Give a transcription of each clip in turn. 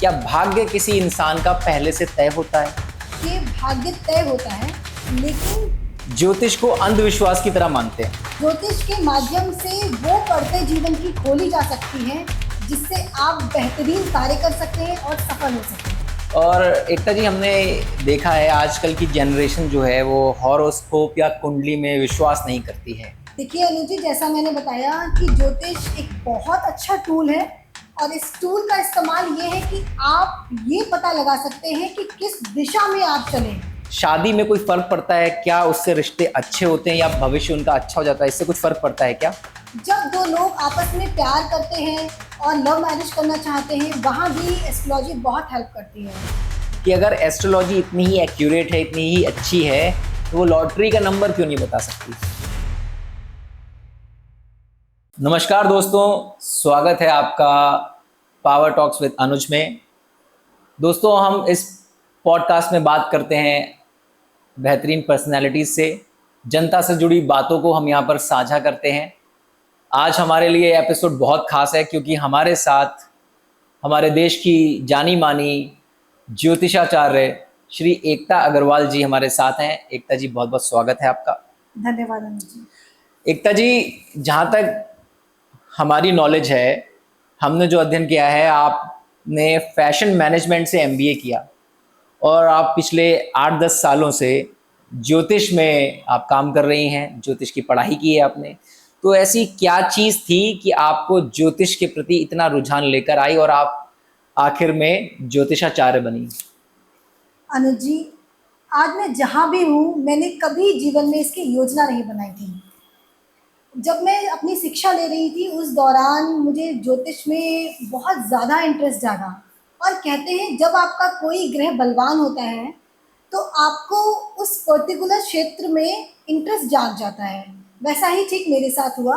क्या भाग्य किसी इंसान का पहले से तय होता है? ये भाग्य तय होता है, लेकिन ज्योतिष को अंधविश्वास की तरह मानते हैं। ज्योतिष के माध्यम से वो पढ़ते जीवन की खोली जा सकती है जिससे आप बेहतरीन कार्य कर सकते हैं और सफल हो सकते हैं। और एकता जी, हमने देखा है आजकल की जनरेशन जो है वो हॉरोस्कोप या कुंडली में विश्वास नहीं करती है। देखिए अनु जी, जैसा मैंने बताया कि ज्योतिष एक बहुत अच्छा टूल है और इस टूल का इस्तेमाल ये है कि आप ये पता लगा सकते हैं कि किस दिशा में आप चलें। शादी में कोई फर्क पड़ता है क्या? उससे रिश्ते अच्छे होते हैं या भविष्य उनका अच्छा हो जाता है? इससे कुछ फर्क पड़ता है क्या? जब दो लोग आपस में प्यार करते हैं और लव मैरिज करना चाहते हैं, वहाँ भी एस्ट्रोलॉजी बहुत हेल्प करती है। कि अगर एस्ट्रोलॉजी इतनी ही एक्यूरेट है, इतनी ही अच्छी है, तो वो लॉटरी का नंबर क्यों नहीं बता सकती? नमस्कार दोस्तों, स्वागत है आपका पावर टॉक्स विद अनुज में। दोस्तों, हम इस पॉडकास्ट में बात करते हैं बेहतरीन पर्सनैलिटीज से, जनता से जुड़ी बातों को हम यहाँ पर साझा करते हैं। आज हमारे लिए एपिसोड बहुत खास है क्योंकि हमारे साथ हमारे देश की जानी मानी ज्योतिषाचार्य श्री एकता अग्रवाल जी हमारे साथ हैं। एकता जी, बहुत बहुत स्वागत है आपका। धन्यवाद अनु जी। एकता जी, जहाँ तक हमारी नॉलेज है, हमने जो अध्ययन किया है, आपने फैशन मैनेजमेंट से एमबीए किया और आप पिछले 8-10 सालों से ज्योतिष में आप काम कर रही हैं, ज्योतिष की पढ़ाई की है आपने। तो ऐसी क्या चीज़ थी कि आपको ज्योतिष के प्रति इतना रुझान लेकर आई और आप आखिर में ज्योतिषाचार्य बनी? अनुज जी, आज मैं जहाँ भी हूँ, मैंने कभी जीवन में इसकी योजना नहीं बनाई थी। जब मैं अपनी शिक्षा ले रही थी उस दौरान मुझे ज्योतिष में बहुत ज़्यादा इंटरेस्ट जागा। और कहते हैं जब आपका कोई ग्रह बलवान होता है तो आपको उस पर्टिकुलर क्षेत्र में इंटरेस्ट जाग जाता है। वैसा ही ठीक मेरे साथ हुआ।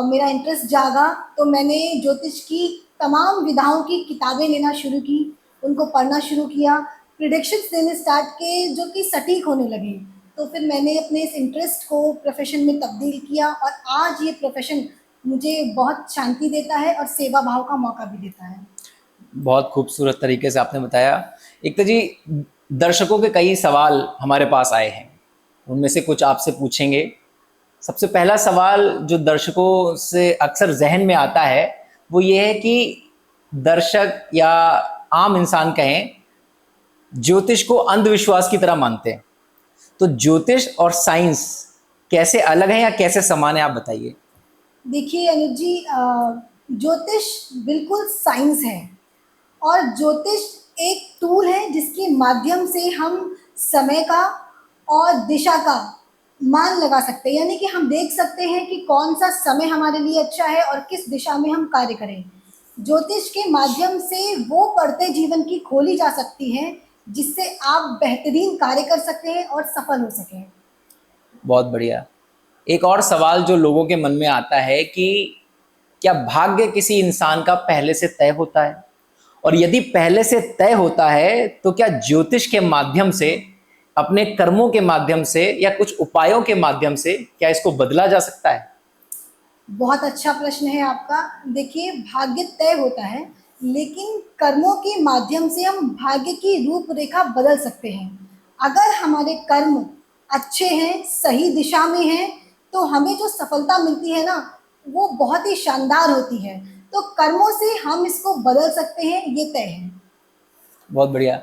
मेरा इंटरेस्ट जागा तो मैंने ज्योतिष की तमाम विधाओं की किताबें लेना शुरू की, उनको पढ़ना शुरू किया, प्रिडिक्शंस देने स्टार्ट किए जो कि सटीक होने लगे। तो फिर मैंने अपने इस इंटरेस्ट को प्रोफेशन में तब्दील किया और आज ये प्रोफेशन मुझे बहुत शांति देता है और सेवा भाव का मौका भी देता है। बहुत खूबसूरत तरीके से आपने बताया। एकता जी, दर्शकों के कई सवाल हमारे पास आए हैं, उनमें से कुछ आपसे पूछेंगे। सबसे पहला सवाल जो दर्शकों से अक्सर जहन में आता है वो ये है कि दर्शक या आम इंसान कहें, ज्योतिष को अंधविश्वास की तरह मानते हैं। तो ज्योतिष और साइंस कैसे अलग है या कैसे समान है, आप बताइए। देखिए अनुज जी, ज्योतिष बिल्कुल साइंस है और ज्योतिष एक टूल है जिसके माध्यम से हम समय का और दिशा का मान लगा सकते हैं। यानी कि हम देख सकते हैं कि कौन सा समय हमारे लिए अच्छा है और किस दिशा में हम कार्य करें। ज्योतिष के माध्यम से वो पढ़ते जीवन की खोली जा सकती है जिससे आप बेहतरीन कार्य कर सकते हैं और सफल हो सकें। बहुत बढ़िया। एक और सवाल जो लोगों के मन में आता है कि क्या भाग्य किसी इंसान का पहले से तय होता है? और यदि पहले से तय होता है तो क्या ज्योतिष के माध्यम से, अपने कर्मों के माध्यम से या कुछ उपायों के माध्यम से क्या इसको बदला जा सकता है? बहुत अच्छा प्रश्न है आपका। देखिए, भाग्य तय होता है, लेकिन कर्मों के माध्यम से हम भाग्य की रूपरेखा बदल सकते हैं। अगर हमारे कर्म अच्छे हैं, सही दिशा में हैं, तो हमें जो सफलता मिलती है ना, वो बहुत ही शानदार होती है। तो कर्मों से हम इसको बदल सकते हैं, ये तय है। बहुत बढ़िया।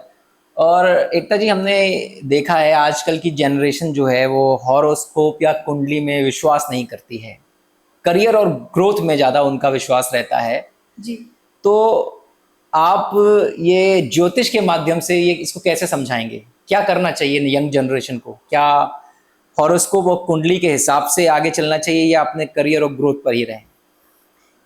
और एकता जी, हमने देखा है आजकल की जनरेशन जो है वो हॉरोस्कोप या कुंडली में विश्वास नहीं करती है, करियर और ग्रोथ में ज़्यादा उनका विश्वास रहता है। जी। तो आप ये ज्योतिष के माध्यम से ये इसको कैसे समझाएंगे? क्या करना चाहिए यंग जनरेशन को? क्या हॉरोस्कोप और कुंडली के हिसाब से आगे चलना चाहिए या अपने करियर और ग्रोथ पर ही रहें?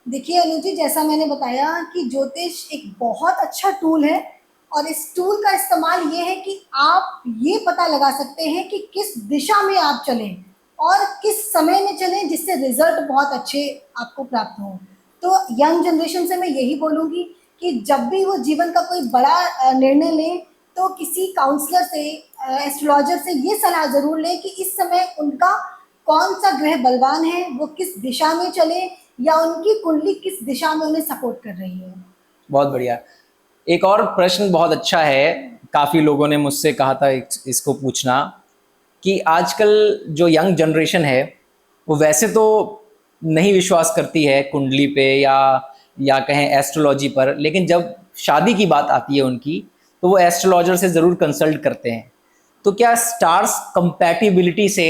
देखिए अनु जी, जैसा मैंने बताया कि ज्योतिष एक बहुत अच्छा टूल है और इस टूल का इस्तेमाल ये है कि आप ये पता लगा सकते हैं कि किस दिशा में आप चलें और किस समय में चलें जिससे रिजल्ट बहुत अच्छे आपको प्राप्त हों। तो यंग जनरेशन से मैं यही बोलूँगी कि जब भी वो जीवन का कोई बड़ा निर्णय लें तो किसी काउंसलर से, एस्ट्रोलॉजर से ये सलाह ज़रूर लें कि इस समय उनका कौन सा ग्रह बलवान है, वो किस दिशा में चले या उनकी कुंडली किस दिशा में उन्हें सपोर्ट कर रही है। बहुत बढ़िया। एक और प्रश्न बहुत अच्छा है, काफ़ी लोगों ने मुझसे कहा था इसको पूछना, कि आजकल जो यंग जनरेशन है वो वैसे तो नहीं विश्वास करती है कुंडली पे या कहें एस्ट्रोलॉजी पर, लेकिन जब शादी की बात आती है उनकी तो वो एस्ट्रोलॉजर से ज़रूर कंसल्ट करते हैं। तो क्या स्टार्स कंपैटिबिलिटी से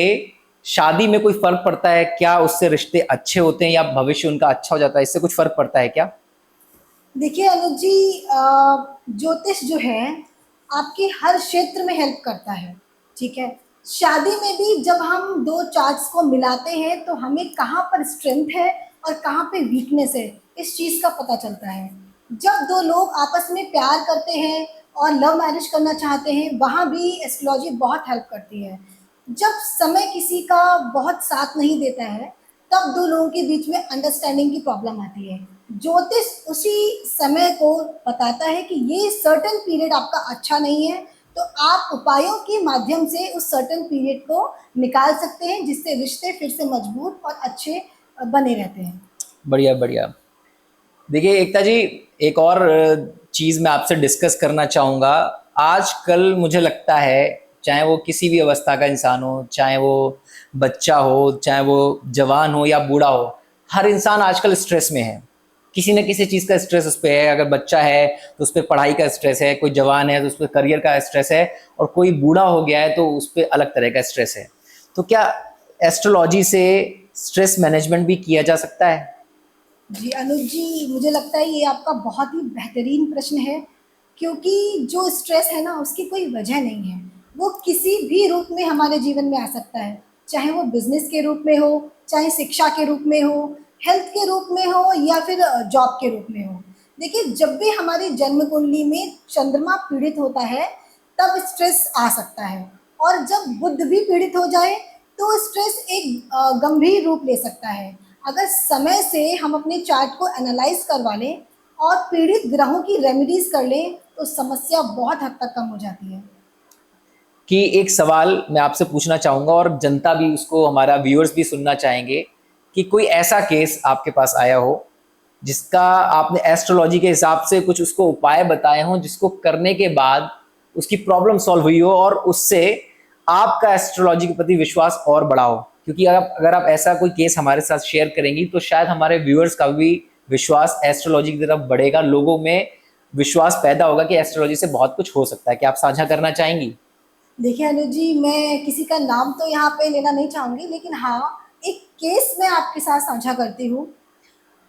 शादी में कोई फ़र्क पड़ता है क्या? उससे रिश्ते अच्छे होते हैं या भविष्य उनका अच्छा हो जाता है? इससे कुछ फ़र्क पड़ता है क्या? देखिए अनुज जी, ज्योतिष जो है आपके हर क्षेत्र में हेल्प करता है। ठीक है, शादी में भी जब हम दो चार्ट्स को मिलाते हैं तो हमें कहाँ पर स्ट्रेंथ है और कहाँ पे वीकनेस है, इस चीज़ का पता चलता है। जब दो लोग आपस में प्यार करते हैं और लव मैरिज करना चाहते हैं, वहाँ भी एस्ट्रोलॉजी बहुत हेल्प करती है। जब समय किसी का बहुत साथ नहीं देता है, तब दो लोगों के बीच में अंडरस्टैंडिंग की प्रॉब्लम आती है। ज्योतिष उसी समय को बताता है कि ये सर्टेन पीरियड आपका अच्छा नहीं है, तो आप उपायों के माध्यम से उस सर्टेन पीरियड को निकाल सकते हैं, जिससे रिश्ते फिर से मजबूत और अच्छे बने रहते हैं। बढ़िया बढ़िया। देखिए एकता जी, एक और चीज़ मैं आपसे डिस्कस करना चाहूँगा। आजकल मुझे लगता है, चाहे वो किसी भी अवस्था का इंसान हो, चाहे वो बच्चा हो, चाहे वो जवान हो या बूढ़ा हो, हर इंसान आजकल स्ट्रेस में है। किसी न किसी चीज़ का स्ट्रेस उस पे है। अगर बच्चा है तो उस पे पढ़ाई का स्ट्रेस है, कोई जवान है तो उस पे करियर का स्ट्रेस है, और कोई बूढ़ा हो गया है तो उस पे अलग तरह का स्ट्रेस है। तो क्या एस्ट्रोलॉजी से स्ट्रेस मैनेजमेंट भी किया जा सकता है? जी अनुज जी, मुझे लगता है ये आपका बहुत ही बेहतरीन प्रश्न है, क्योंकि जो स्ट्रेस है ना उसकी कोई वजह नहीं है। वो किसी भी रूप में हमारे जीवन में आ सकता है, चाहे वो बिजनेस के रूप में हो, चाहे शिक्षा के रूप में हो, हेल्थ के रूप में हो, या फिर जॉब के रूप में हो। देखिए, जब भी हमारी जन्म कुंडली में चंद्रमा पीड़ित होता है तब स्ट्रेस आ सकता है, और जब बुध भी पीड़ित हो जाए तो स्ट्रेस एक गंभीर रूप ले सकता है। अगर समय से हम अपने चार्ट को एनालाइज करवा लें और पीड़ित ग्रहों की रेमेडीज कर लें तो समस्या बहुत हद तक कम हो जाती है। कि एक सवाल मैं आपसे पूछना चाहूँगा और जनता भी उसको, हमारा व्यूअर्स भी सुनना चाहेंगे, कि कोई ऐसा केस आपके पास आया हो जिसका आपने एस्ट्रोलॉजी के हिसाब से कुछ उसको उपाय बताए हों, जिसको करने के बाद उसकी प्रॉब्लम सॉल्व हुई हो और उससे आपका एस्ट्रोलॉजी के प्रति विश्वास और बढ़ा हो। क्योंकि अगर आप ऐसा कोई केस हमारे साथ शेयर करेंगी तो शायद हमारे व्यूअर्स का भी विश्वास एस्ट्रोलॉजी की तरफ बढ़ेगा, लोगों में विश्वास पैदा होगा कि एस्ट्रोलॉजी से बहुत कुछ हो सकता है। क्या आप साझा करना चाहेंगी? देखिए अनुज जी, मैं किसी का नाम तो यहाँ पे लेना नहीं चाहूँगी, लेकिन हाँ, एक केस मैं आपके साथ साझा करती हूँ।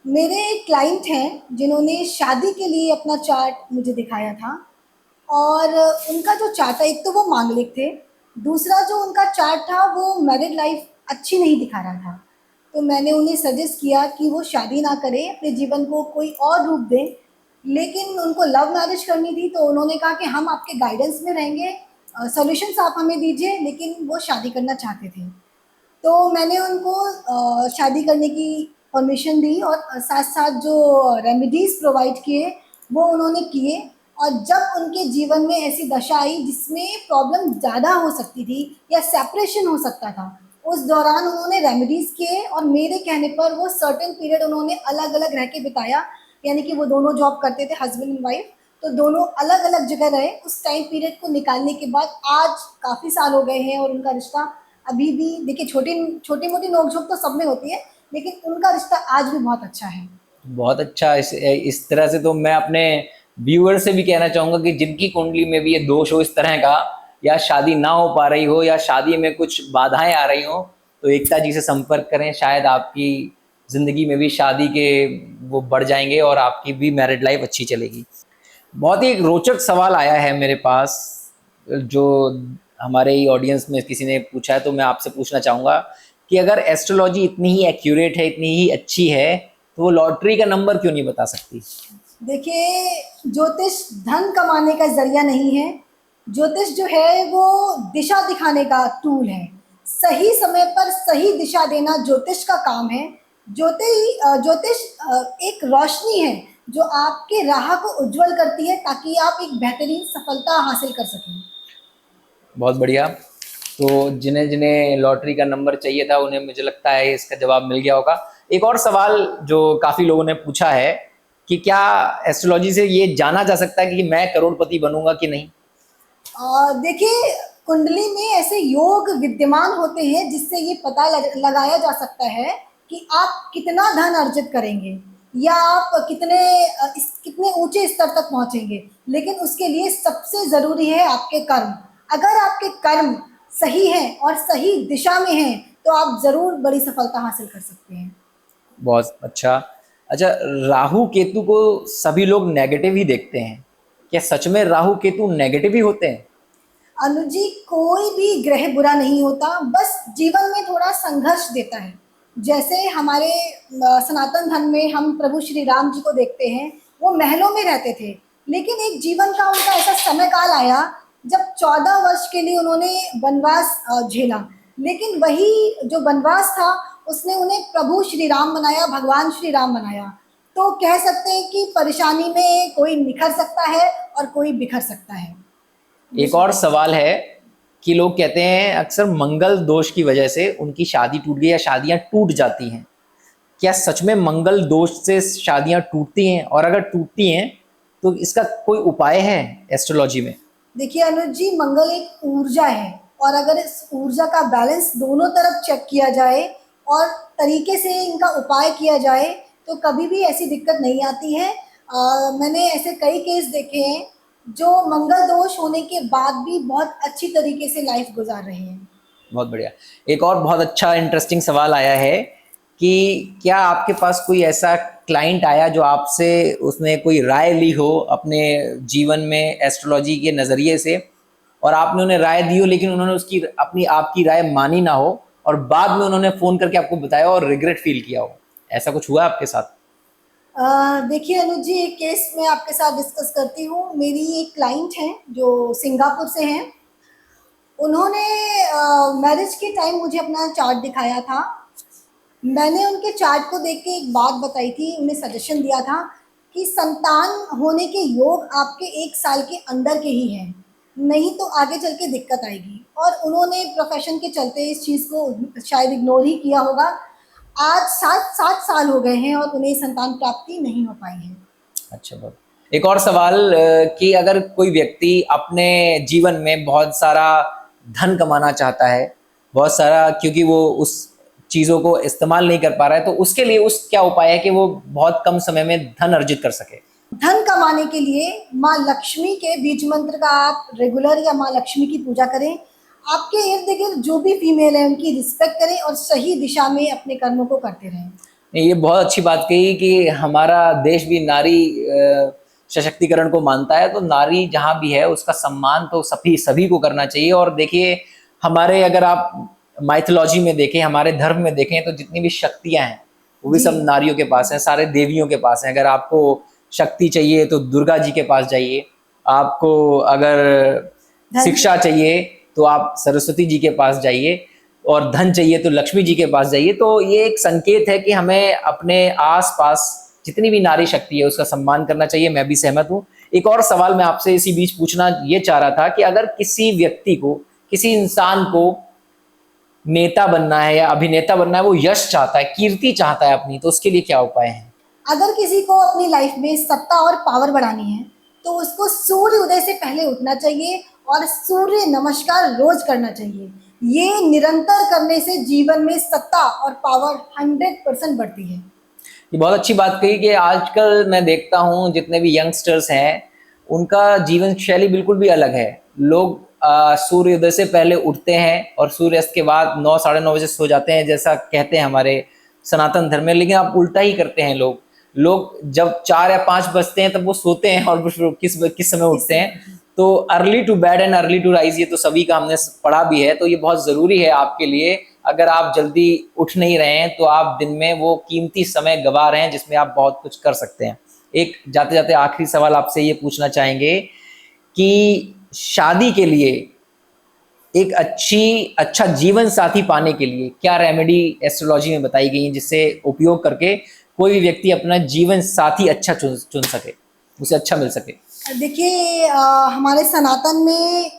मेरे एक क्लाइंट हैं जिन्होंने शादी के लिए अपना चार्ट मुझे दिखाया था, और उनका जो चार्ट था, एक तो वो मांगलिक थे, दूसरा जो उनका चार्ट था वो मैरिड लाइफ अच्छी नहीं दिखा रहा था। तो मैंने उन्हें सजेस्ट किया कि वो शादी ना करें, अपने जीवन को कोई और रूप दें। लेकिन उनको लव मैरिज करनी थी, तो उन्होंने कहा कि हम आपके गाइडेंस में रहेंगे, सॉल्यूशंस आप हमें दीजिए, लेकिन वो शादी करना चाहते थे। तो मैंने उनको शादी करने की परमिशन दी, और साथ-साथ जो रेमेडीज़ प्रोवाइड किए वो उन्होंने किए। और जब उनके जीवन में ऐसी दशा आई जिसमें प्रॉब्लम ज़्यादा हो सकती थी या सेपरेशन हो सकता था, उस दौरान उन्होंने रेमेडीज़ किए, और मेरे कहने पर वो सर्टेन पीरियड उन्होंने अलग-अलग रह के बिताया। यानी कि वो दोनों जॉब करते थे, हस्बैंड एंड वाइफ, तो दोनों अलग-अलग जगह रहे। उस टाइम पीरियड को निकालने के बाद आज काफ़ी साल हो गए हैं, और उनका रिश्ता अभी भी, देखिए, छोटी मोटी नोक-झोंक तो सब में होती है, लेकिन उनका रिश्ता आज भी बहुत अच्छा है। बहुत अच्छा। इस तरह से तो मैं अपने व्यूअर से भी कहना चाहूँगा कि जिनकी कुंडली में भी ये दोष हो इस तरह का, या शादी ना हो पा रही हो या शादी में कुछ बाधाएं आ रही हो, तो एकता जी से संपर्क करें। शायद आपकी ज़िंदगी में भी शादी के वो बढ़ जाएंगे और आपकी भी मैरिड लाइफ अच्छी चलेगी। बहुत ही एक रोचक सवाल आया है मेरे पास, जो हमारे ही ऑडियंस में किसी ने पूछा है, तो मैं आपसे पूछना चाहूँगा कि अगर एस्ट्रोलॉजी इतनी ही एक्यूरेट है, इतनी ही अच्छी है, तो वो लॉटरी का नंबर क्यों नहीं बता सकती? देखिए, ज्योतिष धन कमाने का ज़रिया नहीं है। ज्योतिष जो है वो दिशा दिखाने का टूल है। सही समय पर सही दिशा देना ज्योतिष का काम है। ज्योतिष एक रोशनी है जो आपके राह को उज्जवल करती है, ताकि आप एक बेहतरीन सफलता हासिल कर सकें। बहुत बढ़िया। तो जिन्हें जिन्हें लॉटरी का नंबर चाहिए था उन्हें, मुझे लगता है, इसका जवाब मिल गया होगा। एक और सवाल जो काफ़ी लोगों ने पूछा है कि क्या एस्ट्रोलॉजी से ये जाना जा सकता है कि मैं करोड़पति बनूंगा कि नहीं? देखिए, कुंडली में ऐसे योग विद्यमान होते हैं जिससे ये पता लगाया जा सकता है कि आप कितना धन अर्जित करेंगे या आप कितने ऊंचे स्तर तक पहुंचेंगे। लेकिन उसके लिए सबसे ज़रूरी है आपके कर्म। अगर आपके कर्म सही हैं और सही दिशा में हैं तो आप ज़रूर बड़ी सफलता हासिल कर सकते हैं। बहुत अच्छा। अच्छा, राहु केतु को सभी लोग नेगेटिव ही देखते हैं, क्या सच में राहु केतु नेगेटिव ही होते हैं? अनुज जी, कोई भी ग्रह बुरा नहीं होता, बस जीवन में थोड़ा संघर्ष देता है। जैसे हमारे सनातन धर्म में हम प्रभु श्री राम जी को देखते हैं, वो महलों में रहते थे, लेकिन एक जीवन का उनका ऐसा समय काल आया जब 14 वर्ष के लिए उन्होंने वनवास झेला। लेकिन वही जो वनवास था उसने उन्हें प्रभु श्री राम बनाया, भगवान श्री राम बनाया। तो कह सकते हैं कि परेशानी में कोई निखर सकता है और कोई बिखर सकता है। एक और सवाल है कि लोग कहते हैं अक्सर मंगल दोष की वजह से उनकी शादी टूट गई या शादियां टूट जाती हैं। क्या सच में मंगल दोष से शादियां टूटती हैं, और अगर टूटती हैं तो इसका कोई उपाय है एस्ट्रोलॉजी में? देखिए अनुज जी, मंगल एक ऊर्जा है और अगर इस ऊर्जा का बैलेंस दोनों तरफ चेक किया जाए और तरीके से इनका उपाय किया जाए तो कभी भी ऐसी दिक्कत नहीं आती है। मैंने ऐसे कई केस देखे हैं जो मंगल दोष होने के बाद भी बहुत अच्छी तरीके से लाइफ गुजार रहे हैं। बहुत बढ़िया। एक और बहुत अच्छा इंटरेस्टिंग सवाल आया है कि क्या आपके पास कोई ऐसा क्लाइंट आया जो आपसे उसने कोई राय ली हो अपने जीवन में एस्ट्रोलॉजी के नज़रिए से, और आपने उन्हें राय दी हो लेकिन उन्होंने उसकी आपकी राय मानी ना हो, और बाद में उन्होंने फ़ोन करके आपको बताया और रिग्रेट फील किया हो? ऐसा कुछ हुआ आपके साथ? देखिए अनुज जी, एक केस मैं आपके साथ डिस्कस करती हूँ। मेरी एक क्लाइंट हैं जो सिंगापुर से हैं। उन्होंने मैरिज के टाइम मुझे अपना चार्ट दिखाया था। मैंने उनके चार्ट को देख के एक बात बताई थी, उन्हें सजेशन दिया था कि संतान होने के योग आपके 1 साल के अंदर के ही हैं, नहीं तो आगे चल के दिक्कत आएगी। और उन्होंने प्रोफेशन के चलते इस चीज़ को शायद इग्नोर ही किया होगा। आज 7 साल हो गए हैं और उन्हें संतान प्राप्ति नहीं हो पाई है। अच्छा, बहुत। एक और सवाल कि अगर कोई व्यक्ति अपने जीवन में बहुत सारा धन कमाना चाहता है, बहुत सारा, क्योंकि वो उस चीज़ों को इस्तेमाल नहीं कर पा रहा है, तो उसके लिए उस क्या उपाय है कि वो बहुत कम समय में धन अर्जित कर सके? धन कमाने के लिए माँ लक्ष्मी के बीज मंत्र का आप रेगुलर या माँ लक्ष्मी की पूजा करें। आपके इर्द गिर्द जो भी फीमेल है उनकी रिस्पेक्ट करें और सही दिशा में अपने कर्मों को करते रहें। ये बहुत अच्छी बात कही कि हमारा देश भी नारी सशक्तिकरण को मानता है, तो नारी जहाँ भी है उसका सम्मान तो सभी सभी को करना चाहिए। और देखिए, हमारे अगर आप माइथोलॉजी में देखें, हमारे धर्म में देखें, तो जितनी भी शक्तियाँ हैं वो भी जी। सब नारियों के पास हैं, सारे देवियों के पास हैं। अगर आपको शक्ति चाहिए तो दुर्गा जी के पास जाइए, आपको अगर धन शिक्षा चाहिए तो आप सरस्वती जी के पास जाइए, और धन चाहिए तो लक्ष्मी जी के पास जाइए। तो ये एक संकेत है कि हमें अपने आसपास जितनी भी नारी शक्ति है उसका सम्मान करना चाहिए। मैं भी सहमत हूँ। एक और सवाल मैं आपसे इसी बीच पूछना ये चाह रहा था कि अगर किसी व्यक्ति को, किसी इंसान को नेता बनना है या अभिनेता बनना है, वो यश चाहता है, कीर्ति चाहता है अपनी, तो उसके लिए क्या उपाय हैं? अगर किसी को अपनी लाइफ में सत्ता और पावर बढ़ानी है तो उसको सूर्य उदय से पहले उठना चाहिए और सूर्य नमस्कार रोज करना चाहिए। ये निरंतर करने से जीवन में सत्ता और पावर 100% बढ़ती है। ये बहुत अच्छी बात कही कि आजकल मैं देखता हूँ जितने भी यंगस्टर्स हैं उनका जीवन शैली बिल्कुल भी अलग है। लोग सूर्योदय से पहले उठते हैं और सूर्यास्त के बाद 9 साढ़े 9 बजे सो जाते हैं, जैसा कहते हैं हमारे सनातन धर्म में। लेकिन आप उल्टा ही करते हैं। लोग जब 4 या 5 बजते हैं तब वो सोते हैं और किस समय उठते हैं। तो early to bed and early to rise, ये तो सभी का हमने पढ़ा भी है। तो ये बहुत ज़रूरी है आपके लिए। अगर आप जल्दी उठ नहीं रहे हैं तो आप दिन में वो कीमती समय गंवा रहे हैं जिसमें आप बहुत कुछ कर सकते हैं। एक जाते जाते आखिरी सवाल आपसे ये पूछना चाहेंगे कि शादी के लिए एक अच्छा जीवन साथी पाने के लिए क्या रेमेडी एस्ट्रोलॉजी में बताई गई है जिससे उपयोग करके कोई भी व्यक्ति अपना जीवन साथी अच्छा चुन सके, उसे अच्छा मिल सके? देखिए, हमारे सनातन में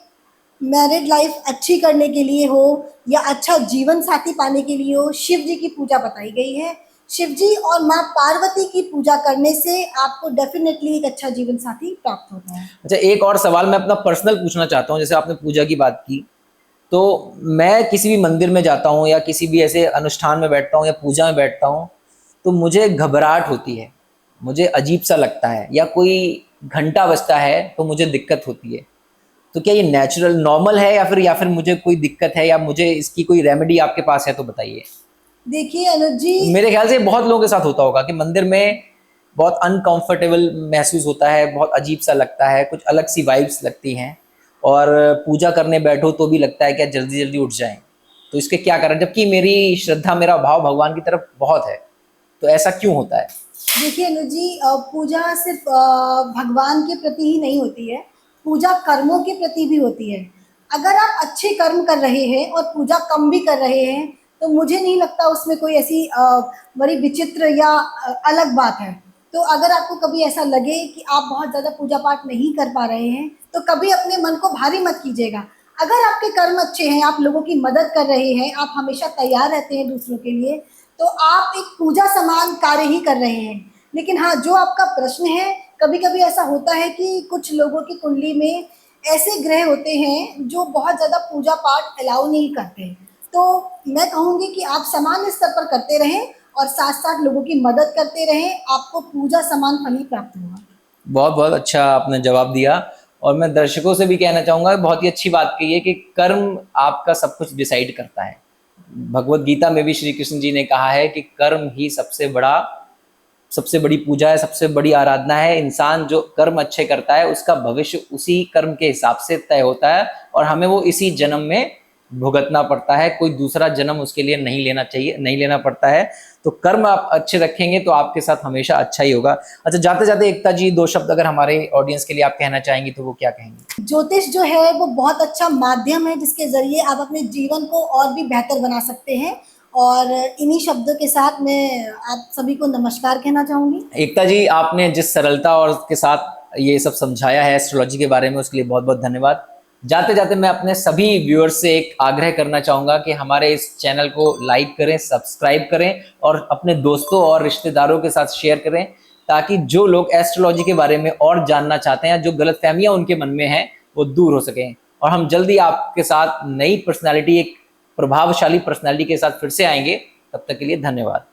मैरिड लाइफ अच्छी करने के लिए हो या अच्छा जीवन साथी पाने के लिए हो, शिव जी की पूजा बताई गई है। शिव जी और माँ पार्वती की पूजा करने से आपको डेफिनेटली एक अच्छा जीवन साथी प्राप्त होता है। अच्छा, एक और सवाल मैं अपना पर्सनल पूछना चाहता हूँ। जैसे आपने पूजा की बात की, तो मैं किसी भी मंदिर में जाता हूँ या किसी भी ऐसे अनुष्ठान में बैठता हूँ या पूजा में बैठता हूँ, तो मुझे घबराहट होती है, मुझे अजीब सा लगता है, या कोई घंटा बजता है तो मुझे दिक्कत होती है। तो क्या ये नेचुरल नॉर्मल है, या फिर मुझे कोई दिक्कत है, या मुझे इसकी कोई रेमेडी आपके पास है तो बताइए। देखिए अनुज जी, मेरे ख्याल से बहुत लोगों के साथ होता होगा कि मंदिर में बहुत अनकंफर्टेबल महसूस होता है, बहुत अजीब सा लगता है, कुछ अलग सी वाइब्स लगती हैं, और पूजा करने बैठो तो भी लगता है कि जल्दी जल्दी उठ जाएं। तो इसके क्या कारण, जबकि मेरी श्रद्धा, मेरा भाव भगवान की तरफ बहुत है, तो ऐसा क्यों होता है? देखिए अनुज जी, पूजा सिर्फ भगवान के प्रति ही नहीं होती है, पूजा कर्मों के प्रति भी होती है। अगर आप अच्छे कर्म कर रहे हैं और पूजा कम भी कर रहे हैं, तो मुझे नहीं लगता उसमें कोई ऐसी बड़ी विचित्र या अलग बात है। तो अगर आपको कभी ऐसा लगे कि आप बहुत ज़्यादा पूजा पाठ नहीं कर पा रहे हैं, तो कभी अपने मन को भारी मत कीजिएगा। अगर आपके कर्म अच्छे हैं, आप लोगों की मदद कर रहे हैं, आप हमेशा तैयार रहते हैं दूसरों के लिए, तो आप एक पूजा समान कार्य ही कर रहे हैं। लेकिन हाँ, जो आपका प्रश्न है, कभी कभी ऐसा होता है कि कुछ लोगों की कुंडली में ऐसे ग्रह होते हैं जो बहुत ज़्यादा पूजा पाठ अलाउ नहीं करते। तो मैं कहूँगी कि आप सामान्य स्तर पर करते रहें और साथ साथ लोगों की मदद करते रहें, आपको पूजा समान फल ही प्राप्त होगा। बहुत बहुत अच्छा आपने जवाब दिया। और मैं दर्शकों से भी कहना चाहूँगा, बहुत ही अच्छी बात कही है कि कर्म आपका सब कुछ डिसाइड करता है। भगवत गीता में भी श्री कृष्ण जी ने कहा है कि कर्म ही सबसे बड़ी पूजा है, सबसे बड़ी आराधना है। इंसान जो कर्म अच्छे करता है उसका भविष्य उसी कर्म के हिसाब से तय होता है, और हमें वो इसी जन्म में भुगतना पड़ता है, कोई दूसरा जन्म उसके लिए नहीं लेना पड़ता है। तो कर्म आप अच्छे रखेंगे तो आपके साथ हमेशा अच्छा ही होगा। अच्छा, जाते जाते एकता जी, 2 शब्द अगर हमारे ऑडियंस के लिए आप कहना चाहेंगी तो वो क्या कहेंगी? ज्योतिष जो है वो बहुत अच्छा माध्यम है जिसके जरिए आप अपने जीवन को और भी बेहतर बना सकते हैं। और इन्हीं शब्दों के साथ मैं आप सभी को नमस्कार कहना चाहूँगी। एकता जी, आपने जिस सरलता और के साथ ये सब समझाया है एस्ट्रोलॉजी के बारे में, उसके लिए बहुत बहुत धन्यवाद। जाते जाते मैं अपने सभी व्यूअर्स से एक आग्रह करना चाहूँगा कि हमारे इस चैनल को लाइक करें, सब्सक्राइब करें और अपने दोस्तों और रिश्तेदारों के साथ शेयर करें, ताकि जो लोग एस्ट्रोलॉजी के बारे में और जानना चाहते हैं, जो गलतफहमियां उनके मन में हैं, वो दूर हो सकें। और हम जल्दी आपके साथ नई पर्सनैलिटी, एक प्रभावशाली पर्सनैलिटी के साथ फिर से आएंगे। तब तक के लिए धन्यवाद।